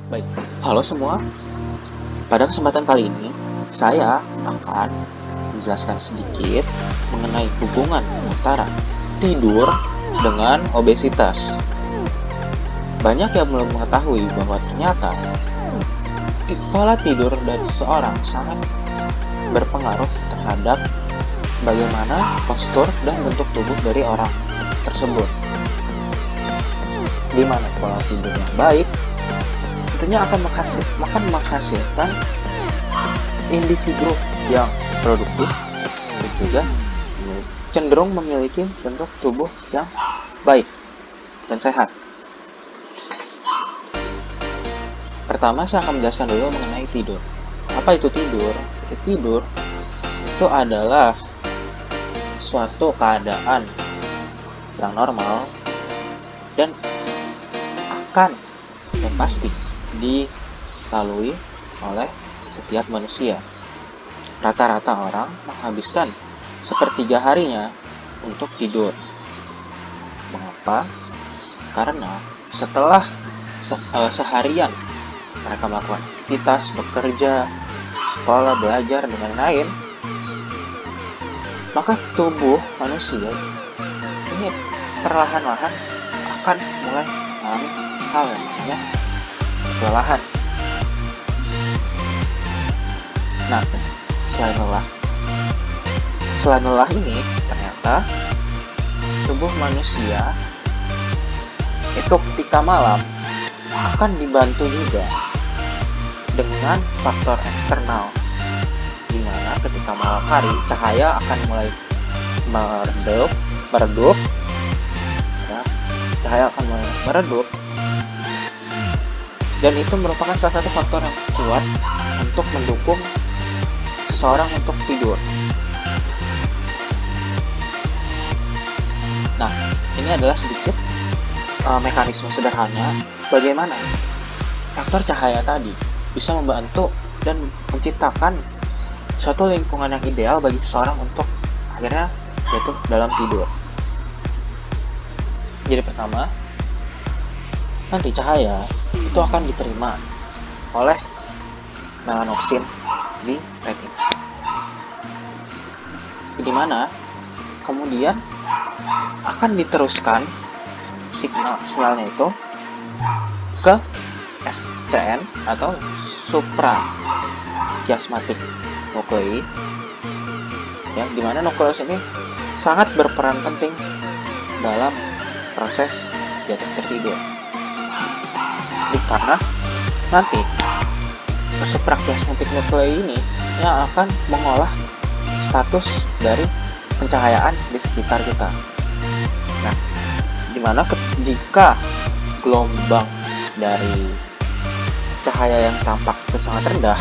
Baik, halo semua. Pada kesempatan kali ini, saya akan menjelaskan sedikit mengenai hubungan antara tidur dengan obesitas. Banyak yang belum mengetahui bahwa ternyata pola tidur dari seseorang sangat berpengaruh terhadap bagaimana postur dan bentuk tubuh dari orang tersebut. Di mana pola tidur yang baik tentunya akan menghasilkan individu yang produktif dan juga cenderung memiliki bentuk tubuh yang baik dan sehat. Pertama, saya akan menjelaskan dulu mengenai tidur. Apa itu tidur? Tidur itu adalah suatu keadaan yang normal dan akan dan pasti dilalui oleh setiap manusia. Rata-rata orang menghabiskan sepertiga harinya untuk tidur. Mengapa? Karena setelah seharian mereka melakukan aktivitas, bekerja, sekolah, belajar, dan lain-lain, maka tubuh manusia ini perlahan-lahan akan mulai mengalami hal yang namanya kelelahan. Nah, selain lelah ini, ternyata tubuh manusia itu ketika malam akan dibantu juga dengan faktor eksternal, di mana ketika malam hari cahaya akan mulai meredup, cahaya akan mulai meredup, dan itu merupakan salah satu faktor yang kuat untuk mendukung seseorang untuk tidur. Nah, ini adalah sedikit mekanisme sederhana bagaimana faktor cahaya tadi bisa membantu dan menciptakan suatu lingkungan yang ideal bagi seseorang untuk akhirnya jatuh dalam tidur. Jadi pertama, nanti cahaya itu akan diterima oleh melanopsin di retina, di mana kemudian akan diteruskan sinyalnya itu ke SCN atau suprachiasmatic nuclei, ya, di mana nukleus ini sangat berperan penting dalam proses jatuh tertidur. Karena nanti suprachiasmatic nuclei ini yang akan mengolah status dari pencahayaan di sekitar kita. Nah, dimana jika gelombang dari cahaya yang tampak itu sangat rendah,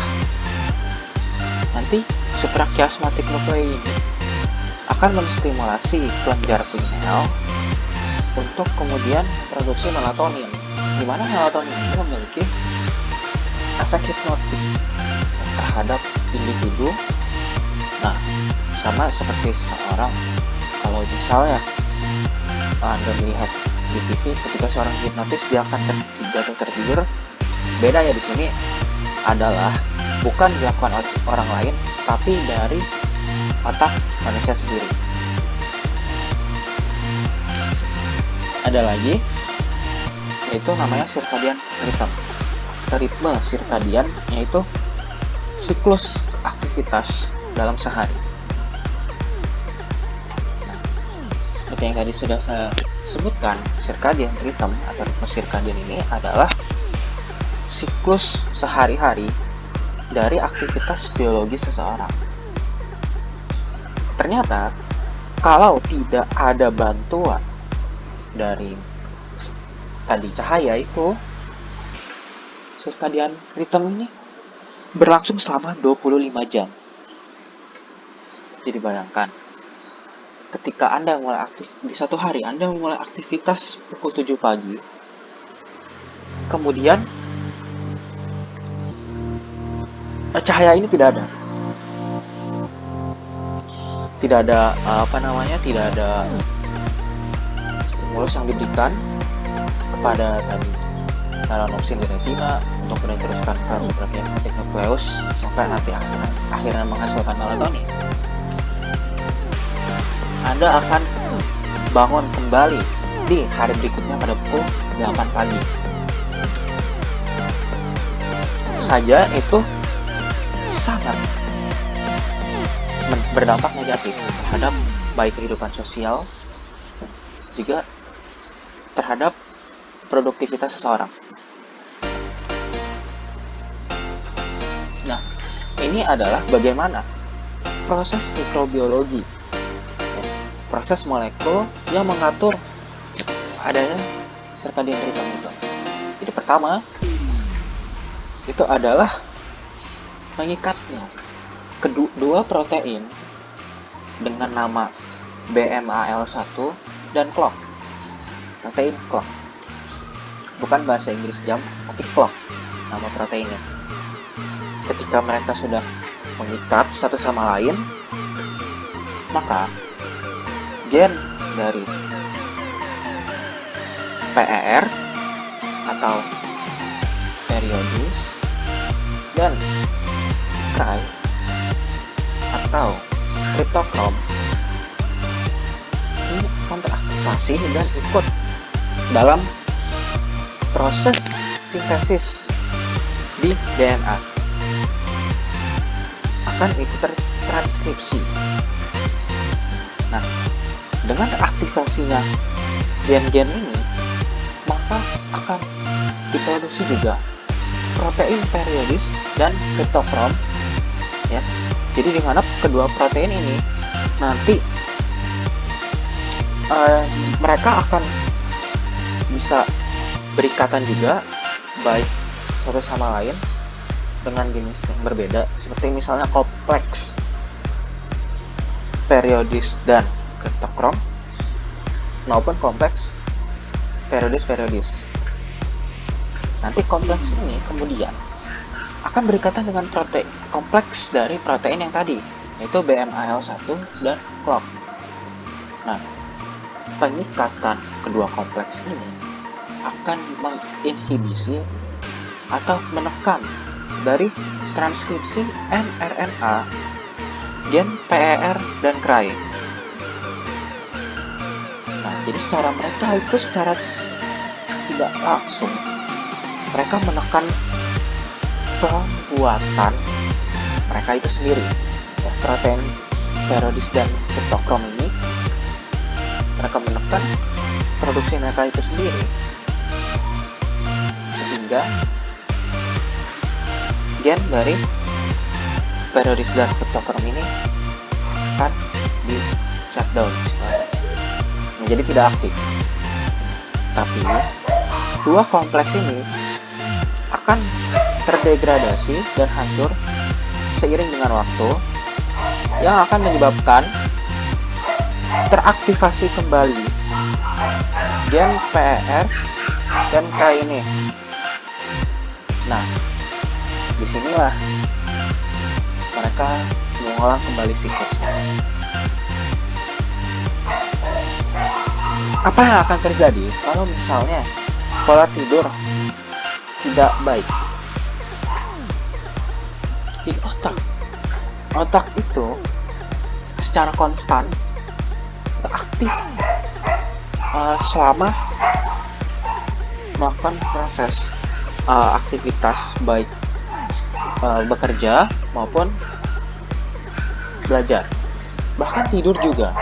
nanti suprachiasmatic nuclei ini akan menstimulasi kelenjar pineal untuk kemudian produksi melatonin, di mana melatonin ini memiliki efek hipnotik terhadap individu. Nah, sama seperti seseorang, kalau misalnya Anda melihat di TV ketika seorang hipnotis dia akan jatuh tertidur, beda ya di sini adalah bukan dilakukan oleh orang lain, tapi dari otak manusia sendiri. Ada lagi, yaitu namanya circadian rhythm. Ritme circadian yaitu siklus aktivitas dalam sehari. Seperti yang tadi sudah saya sebutkan, circadian rhythm atau ritme circadian ini adalah siklus sehari-hari dari aktivitas biologis seseorang. Ternyata kalau tidak ada bantuan dari tadi cahaya itu, circadian rhythm ini berlangsung selama 25 jam. Jadi bayangkan, ketika Anda mulai aktif di satu hari, Anda mulai aktivitas pukul 7 pagi, kemudian cahaya ini tidak ada. Tidak ada stimulus yang diberikan kepada tadi melanopsin di retina, untuk diteruskan ke suprachiasmatic nucleus sampai nanti akhirnya menghasilkan melatonin, Anda akan bangun kembali di hari berikutnya pada pukul 8 pagi. Tentu saja itu sangat berdampak negatif terhadap baik kehidupan sosial juga terhadap produktivitas seseorang. Nah, ini adalah bagaimana proses mikrobiologi, proses molekul yang mengatur adanya circadian rhythm itu. Jadi pertama, itu adalah mengikatnya kedua protein dengan nama BMAL1 dan clock. Protein clock. Bukan bahasa Inggris jam, tapi clock nama proteinnya. Ketika mereka sudah mengikat satu sama lain, maka gen dari PER atau periodis dan cry atau cryptochrome ini akan teraktivasi dan ikut dalam proses sintesis di DNA, akan ikut transkripsi. Nah, dengan teraktivasinya gen-gen ini, maka akan diproduksi juga protein periodis dan cryptochrome, ya. Jadi di mana kedua protein ini nanti mereka akan bisa berikatan juga baik satu sama lain dengan jenis yang berbeda, seperti misalnya kompleks periodis dan cryptochrome maupun kompleks periodis. Nanti kompleks ini kemudian akan berikatan dengan protein kompleks dari protein yang tadi, yaitu BMAL1 dan clock. Nah, pengikatan kedua kompleks ini akan menginhibisi atau menekan dari transkripsi mRNA gen PER dan CRY. Nah, jadi secara tidak langsung mereka menekan pembuatan mereka itu sendiri, ya, protein periodis dan cryptochrome ini mereka menekan produksi mereka itu sendiri, sehingga gen dari periodis dan cryptochrome ini akan di shutdown, menjadi tidak aktif. Tapi dua kompleks ini akan terdegradasi dan hancur seiring dengan waktu, yang akan menyebabkan teraktivasi kembali gen PER dan K ini. Nah, disinilah mereka mengulang kembali siklusnya. Apa yang akan terjadi kalau misalnya pola tidur tidak baik di otak itu secara konstan aktif selama melakukan proses aktivitas baik bekerja maupun belajar, bahkan tidur juga,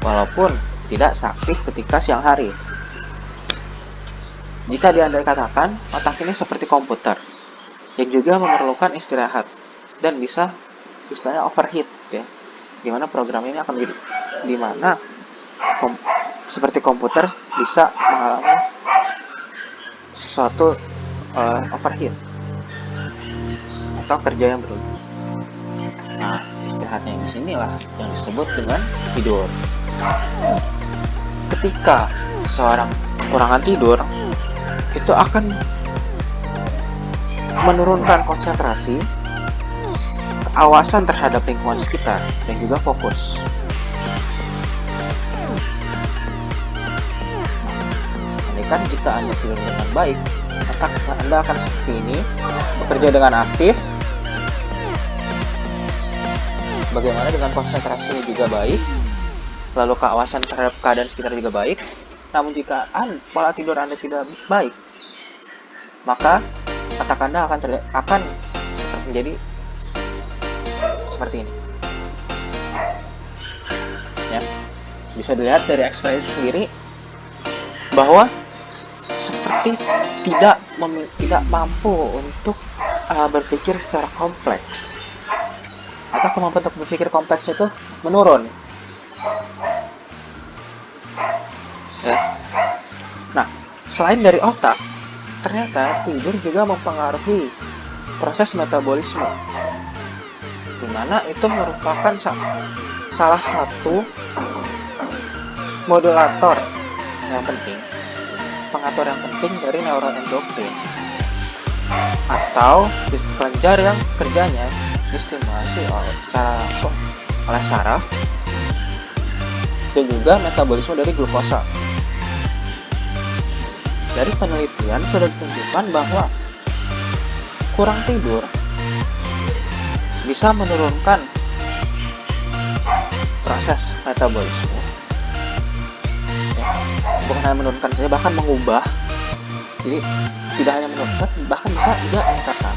walaupun tidak seaktif ketika siang hari. Jika diandai katakan otak ini seperti komputer yang juga memerlukan istirahat dan bisa istilahnya overheat, ya, dimana program ini akan dimana seperti komputer bisa mengalami suatu overheat atau kerja yang berlebihan. Nah, istirahatnya di sinilah yang disebut dengan tidur. Ketika seorang kekurangan tidur, itu akan menurunkan konsentrasi, keawasan terhadap lingkungan sekitar, dan juga fokus. Andai Bahkan jika Anda tidur dengan baik, otak Anda akan seperti ini, bekerja dengan aktif. Bagaimana dengan konsentrasinya juga baik, lalu keawasan terhadap keadaan sekitar juga baik. Namun jika pola tidur Anda tidak baik, maka otak Anda akan menjadi seperti ini. Ya, bisa dilihat dari ekspresi sendiri bahwa seperti tidak mampu untuk berpikir secara kompleks, atau kemampuan untuk berpikir kompleks itu menurun. Ya. Nah, selain dari otak, ternyata tidur juga mempengaruhi proses metabolisme, di mana itu merupakan salah satu modulator yang penting, pengatur yang penting dari neuroendokrin atau kelenjar yang kerjanya distimulasi secara langsung oleh saraf dan juga metabolisme dari glukosa. Dari penelitian sudah ditunjukkan bahwa kurang tidur bisa menurunkan proses metabolisme. Ya, bukan hanya menurunkan saja, bahkan mengubah. Jadi tidak hanya menurunkan, bahkan bisa juga meningkatkan.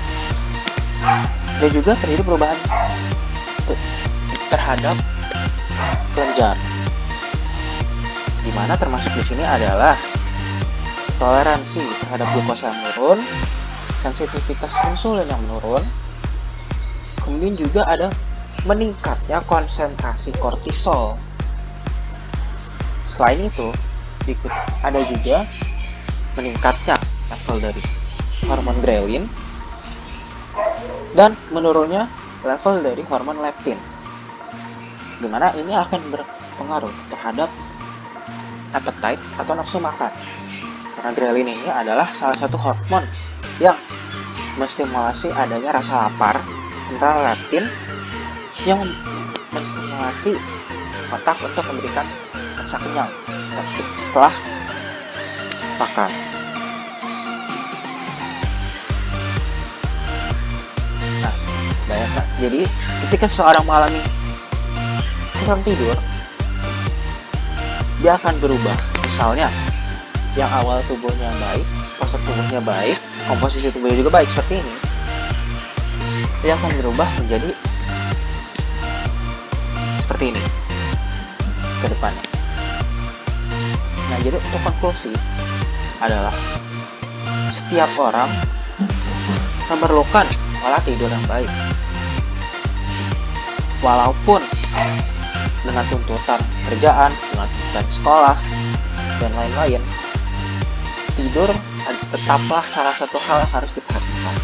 Dan juga terjadi perubahan terhadap kelenjar, di mana termasuk di sini adalah toleransi terhadap glukosa yang menurun, sensitivitas insulin yang menurun, kemudian juga ada meningkatnya konsentrasi kortisol. Selain itu, ada juga meningkatnya level dari hormon grelin dan menurunnya level dari hormon leptin, dimana ini akan berpengaruh terhadap appetite atau nafsu makan. Karena grelin ini adalah salah satu hormon yang menstimulasi adanya rasa lapar, sementara leptin yang menstimulasi otak untuk memberikan rasa kenyang setelah makan. Nah, bayangkan, jadi ketika seseorang mengalami kurang tidur, dia akan berubah. Misalnya, yang awal tubuhnya baik, postur tubuhnya baik, komposisi tubuhnya juga baik seperti ini, dia akan berubah menjadi seperti ini ke depannya. Nah, jadi untuk konklusi adalah setiap orang memerlukan pola tidur yang baik. Walaupun dengan tuntutan kerjaan, dengan tuntutan sekolah, dan lain-lain, tidur tetaplah salah satu hal yang harus diperhatikan.